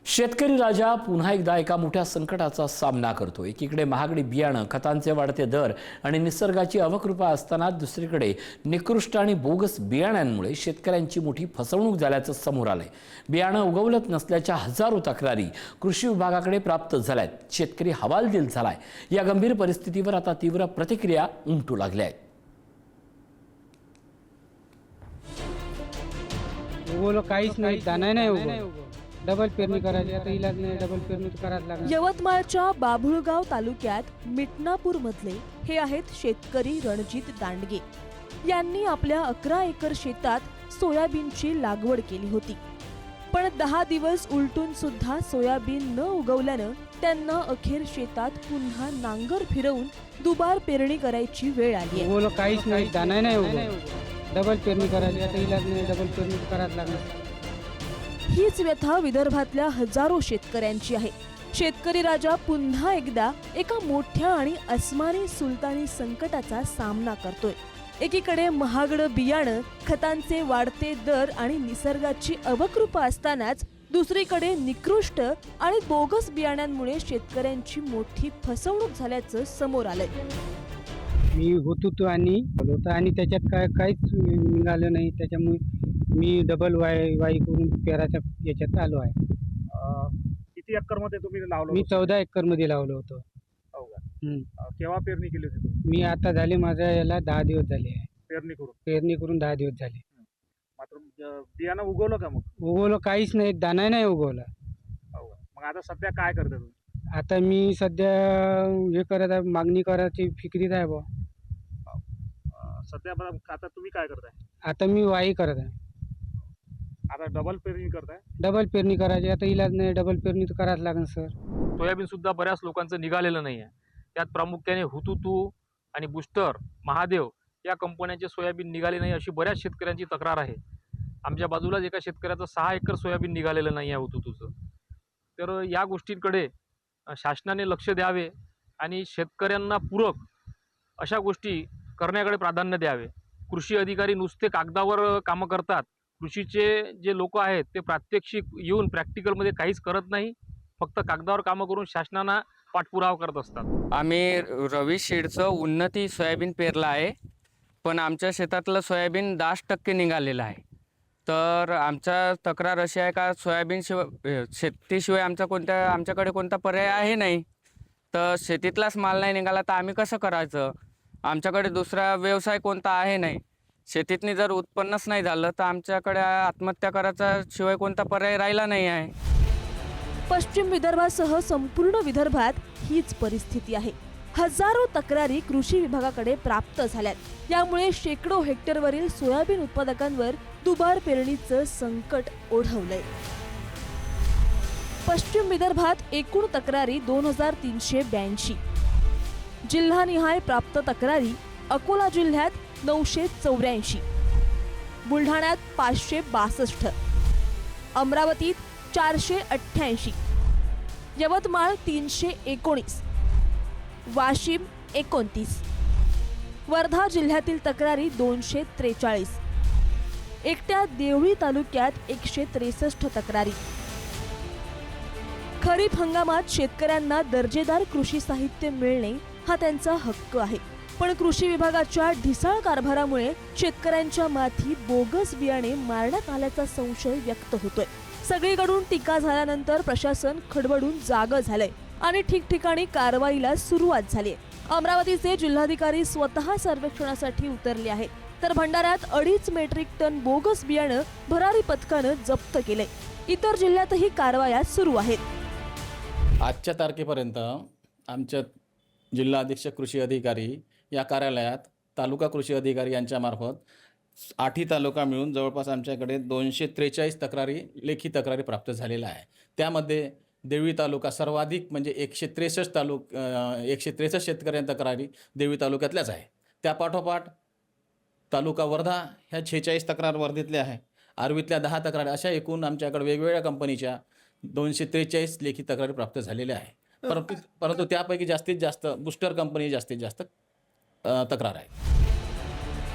शेतकरी राजा पुन्हा एकदा एका मोठ्या संकटाचा सामना करतो। एकीकडे महागडी बियाणं, खतांचे वाढते दर आणि निसर्गाची अवकृपा असताना दुसरीकडे निकृष्ट आणि बोगस बियाण्यांमुळे शेतकऱ्यांची मोठी फसवणूक झाल्याचं समोर आलंय। बियाणं उगवलत नसल्याच्या हजारो तक्रारी कृषी विभागाकडे प्राप्त झाल्यात। शेतकरी हवालदिल झालाय। या गंभीर परिस्थितीवर आता तीव्र प्रतिक्रिया उमटू लागल्या आहेत। उगवलं काहीच नाही, दाना नाही उगवलं। डबल पेरणी करायची, आता इलाज नाही, डबल पेरणी करायला लागणार। यवतमाळच्या बाभुळगाव तालुक्यात मिटनापूर मधले हे आहेत शेतकरी रणजित दांडगे। यांनी आपल्या 11 एकर शेतात सोयाबीनची लागवड केली होती, पण 10 दिवस उलटून सुद्धा सोयाबीन न उगवल्यानं त्यांना अखेर शेतात पुन्हा नांगर फिरवून दुबार पेरणी करायची वेळ आली आहे। उगवलं काहीच नाही, दाना नाही उगवलं। डबल पेरणी करायची, आता इलाज नाही, डबल पेरणी करायला लागणार। हीच व्यथा विदर्भातल्या हजारो शेतकऱ्यांची आहे। शेतकरी राजा पुन्हा एकदा एका मोठ्या आणि अस्मानी सुलतानी संकटाचा सामना करतोय। एकीकडे महागडं बियाणं, खतांचे वाढते दर आणि निसर्गाची अवकृपा असतानाच दुसरीकडे निकृष्ट आणि बोगस बियाण्यांमुळे शेतकऱ्यांची मोठी फसवणूक झाल्याचं समोर आलंय। मी होतो आणि त्याच्यात काहीच निघालं नाही, त्याच्यामुळे मी डबल वाई करून पेराच्या याच्यात आलो आहे। किती एकर मध्ये तुम्ही लावलं? मी 14 एकर मध्ये लावलं होतं। हो का? केव्हा पेरणी केली होती तुम्ही? मी आता झाले, माझ्या याला 10 दिवस झाले आहे। पेरणी करून 10 दिवस झाले। मात्र बियाणं उगवलं का? मग उगवलं काहीच नाही, दाना नाही उगवला। हो का? मग आता सध्या काय करता तुम्ही? आता मी सध्या हे करत आहे, मागणी करायची फिक्रीत आहे बा। सध्या आता तुम्ही काय करताय? आता मी वाई करत आहे। आता डबल पेरणी करताय? डबल पेरणी करायची, आता इलाज नाही, डबल पेरणी तर करायला लागेल सर। सोयाबीन सुद्धा बऱ्याच लोकांचं निघालेलं नाही आहे। त्यात प्रामुख्याने हुतुतू आणि बुस्टर, महादेव या कंपन्यांचे सोयाबीन निघाले नाही अशी बऱ्याच शेतकऱ्यांची तक्रार आहे। आमच्या बाजूलाच एका शेतकऱ्याचं 6 एकर सोयाबीन निघालेलं नाही आहे हुतुतूचं। तर या गोष्टींकडे शासनाने लक्ष द्यावे आणि शेतकऱ्यांना पूरक अशा गोष्टी करण्याकडे प्राधान्य द्यावे। कृषी अधिकारी नुसते कागदावर कामं करतात। कृषीचे जे लोक आहेत ते प्रात्यक्षिक येऊन प्रॅक्टिकलमध्ये काहीच करत नाही, फक्त कागदावर कामं करून शासनाला पाठपुरावा करत असतात। आम्ही रवी सीडचं उन्नती सोयाबीन पेरलं आहे, पण आमच्या शेतातलं सोयाबीन 10% निघालेलं आहे। तर आमचा तक्रार अशी आहे का सोयाबीनशिवाय शेतीशिवाय आमच्याकडे कोणता पर्याय आहे नाही। तर शेतीतलाच माल नाही निघाला तर आम्ही कसं करायचं? आमच्याकडे दुसरा व्यवसाय कोणता आहे नाही। शेतीतनी जर उत्पन्नच नाही झालं तर आमच्याकडे आत्महत्या करायचा शिवाय कोणता पर्याय राहिला नाही आहे। पश्चिम विदर्भासह संपूर्ण विदर्भात हीच परिस्थिती आहे। हजारो तक्रारी कृषी विभागाकडे प्राप्त झाल्यात। यामुळे शेकडो हेक्टरवरील सोयाबीन उत्पादकांवर दुबार पेरणीचं संकट ओढवलंय। पश्चिम विदर्भात एकूण तक्रारी 2382। जिल्हानिहाय प्राप्त तक्रारी अकोला जिल्ह्यात 984, बुलढाण्यात 562, अमरावतीत 488, यवतमाळ 319, वाशिम 29, वर्धा जिल्ह्यातील तक्रारी 243, एकट्या देवळी तालुक्यात 163 तक्रारी। खरीप हंगामात शेतकऱ्यांना दर्जेदार कृषी साहित्य मिळणे हा त्यांचा हक्क आहे, पण कृषी विभागाच्या ढिसाळ कारभारामुळे शेतकऱ्यांच्या माथी बोगस बियाणे मारण्यात आल्याचा संशय व्यक्त होतोय। सगळीकडून टीका झाल्यानंतर प्रशासन खडबडून जागं झालंय आणि ठिकठिकाणी कारवाईला सुरुवात झालीय। अमरावतीचे जिल्हाधिकारी स्वतः सर्वेक्षणासाठी उतरले आहेत, तर भंडाऱ्यात 2.5 मेट्रिक टन बोगस बियाणं भरारी पथकानं जप्त केलंय। इतर जिल्ह्यातही कारवाया सुरू आहेत। आजच्या तारखेपर्यंत आमच्या जिल्हा अधीक्षक कृषी अधिकारी या कार्यालयात तालुका कृषी अधिकारी यांच्यामार्फत 8 तालुका मिळून जवळपास आमच्याकडे 243 तक्रारी, लेखी तक्रारी प्राप्त झालेल्या आहे। त्यामध्ये देवळी तालुका सर्वाधिक, म्हणजे 163 शेतकऱ्यांच्या तक्रारी देवळी तालुक्यातल्याच आहे। त्यापाठोपाठ तालुका वर्धा ह्या 46 तक्रार वर्धेतल्या आहे। आर्वीतल्या 10 तक्रारी, अशा एकूण आमच्याकडे वेगवेगळ्या कंपनीच्या 243 लेखी तक्रारी प्राप्त झालेल्या आहे। परंतु त्यापैकी जास्तीत जास्त बुस्टर कंपनी जास्तीत जास्त तक्रार आहे।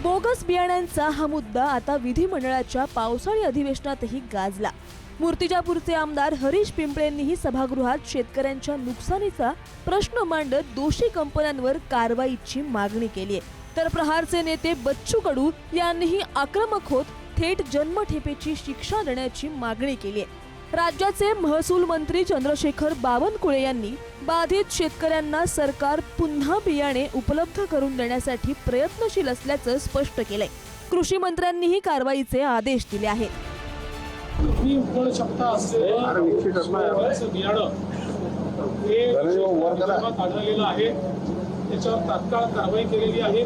बोगस बियाण्यांचा हा मुद्दा आता विधिमंडळाच्या पावसाळी अधिवेशनातही गाजला। मूर्तिजापूरचे आमदार हरीश पिंपळेंनीही सभागृहात शेतकऱ्यांच्या नुकसानीचा प्रश्न मांडत दोषी कंपन्यांवर कारवाईची मागणी केली आहे. तर प्रहारचे नेते बच्चू कडू यांनीही आक्रमक होत थेट जन्मठेपेची शिक्षा देण्याची मागणी केली आहे. राज्याचे महसूल मंत्री चंद्रशेखर बावनकुळे यांनी बाधित शेतकऱ्यांना सरकार पुन्हा बियाणे उपलब्ध करून देण्यासाठी प्रयत्नशील असल्याचं स्पष्ट केलंय. कृषी मंत्र्यांनीही कारवाईचे आदेश दिले आहेत. क्षमता असलेलं बियाणं हे आढळलेलं आहे. त्याच्यावर तात्काळ कारवाई केलेली आहे.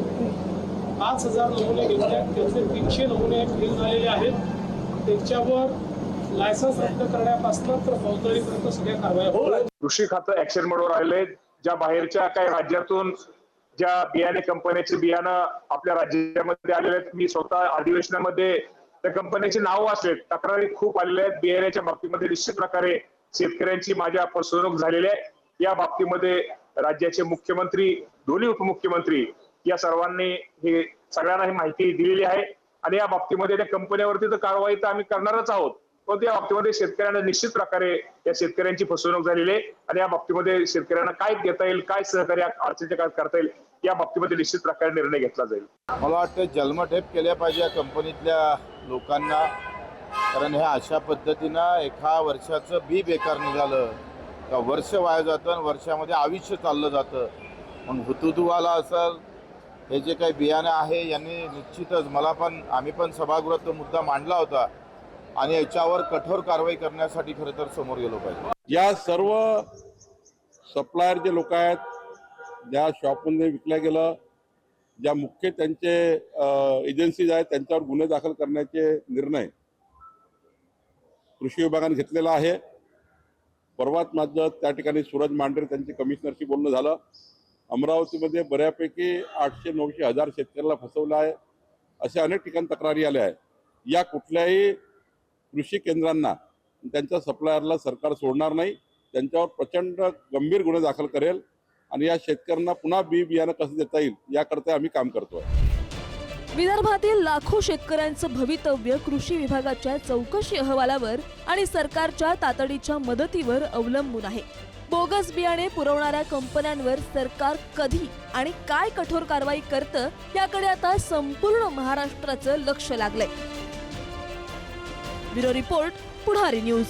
5,000 नमुने घेतले, त्यातले 300 नमुने फेल झालेले आहेत. त्याच्यावर लायसन्स रद्द करण्यापासून तर फौजदारीपर्यंत सगळ्या कारवाया. कृषी खातं ऍक्शन मोडवर राहिले. ज्या बाहेरच्या काही राज्यातून ज्या बियाणे कंपन्याचे बियाणं आपल्या राज्यामध्ये आलेले आहेत, मी स्वतः अधिवेशनामध्ये त्या कंपन्याची नावं वाचलेत. तक्रारी खूप आलेल्या आहेत. बियाण्याच्या बाबतीमध्ये निश्चित प्रकारे शेतकऱ्यांची माझ्या फसवणूक झालेली आहे. या बाबतीमध्ये राज्याचे मुख्यमंत्री, दोन्ही उपमुख्यमंत्री या सर्वांनी हे सगळ्यांना ही माहिती दिलेली आहे आणि या बाबतीमध्ये त्या कंपन्यावरती तर कारवाई तर आम्ही करणारच आहोत, पण या बाबतीमध्ये शेतकऱ्यांना निश्चित प्रकारे या शेतकऱ्यांची फसवणूक झालेली आहे आणि या बाबतीमध्ये शेतकऱ्यांना काय देता येईल, काय सहकार्य अडचणीच्या काळात करता येईल या बाबतीमध्ये निश्चित प्रकारे निर्णय घेतला जाईल. मला वाटतं जन्मठेप केल्या पाहिजे या कंपनीतल्या लोकांना, कारण ह्या अशा पद्धतीनं एका वर्षाचं बी बेकार निघालं का वर्ष वाया जातं आणि वर्षामध्ये आयुष्य चाललं जातं. मग हुतुतुवाला असेल, हे जे काही बियाणं आहे यांनी निश्चितच आम्ही पण सभागृहात तो मुद्दा मांडला होता आणि याच्यावर कठोर कारवाई करण्यासाठी खरं तर समोर गेलो पाहिजे. या सर्व सप्लायर जे लोक आहेत, ज्या शॉपमध्ये विकल्या गेलं, ज्या मुख्य त्यांचे एजन्सीज आहेत त्यांच्यावर गुन्हे दाखल करण्याचे निर्णय कृषी विभागाने घेतलेला आहे. परवाच माझं त्या ठिकाणी सूरज मांढरे त्यांचे कमिशनरशी बोलणं झालं. अमरावतीमध्ये बऱ्यापैकी 800-900 हजार शेतकऱ्याला फसवलं आहे, असे अनेक ठिकाणी तक्रारी आल्या आहेत. या कुठल्याही कृषी केंद्रांना, त्यांच्या सप्लायरला सरकार सोडणार नाही. त्यांच्यावर प्रचंड गंभीर गुन्हे दाखल करेल आणि या शेतकऱ्यांना पुन्हा बियाणं कसं देता येईल याकरता आम्ही काम करतोय. विदर्भातील लाखो शेतकऱ्यांचं भवितव्य कृषी विभागाच्या चौकशी अहवालावर आणि सरकारच्या तातडीच्या मदतीवर अवलंबून आहे. बोगस बियाणे पुरवणाऱ्या कंपन्यांवर सरकार कधी आणि काय कठोर कारवाई करतं याकडे आता संपूर्ण महाराष्ट्राचं लक्ष लागलंय. ब्युरो रिपोर्ट, पुढारी न्यूज.